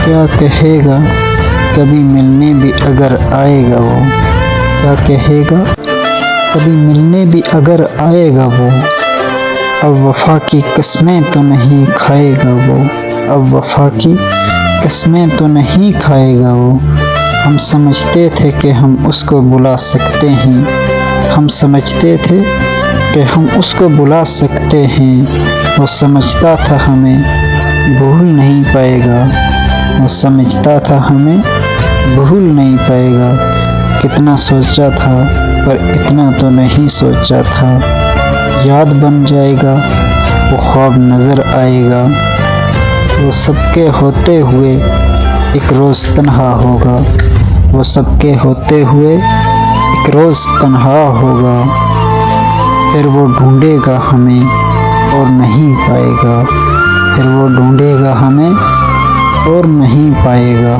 क्या कहेगा कभी मिलने भी अगर आएगा वो, क्या कहेगा कभी मिलने भी अगर आएगा वो। अब वफा की कस्में तो नहीं खाएगा वो, अब वफा की कस्में तो नहीं खाएगा वो। हम समझते थे कि हम उसको बुला सकते हैं, हम समझते थे कि हम उसको बुला सकते हैं। वो समझता था हमें भूल नहीं पाएगा, वो समझता था हमें भूल नहीं पाएगा। कितना सोचा था पर इतना तो नहीं सोचा था। याद बन जाएगा वो ख्वाब नज़र आएगा, वो सबके होते हुए एक रोज़ तन्हा होगा, वो सबके होते हुए एक रोज़ तन्हा होगा। फिर वो ढूंढेगा हमें और नहीं पाएगा, फिर वो ढूंढेगा हमें और नहीं पाएगा।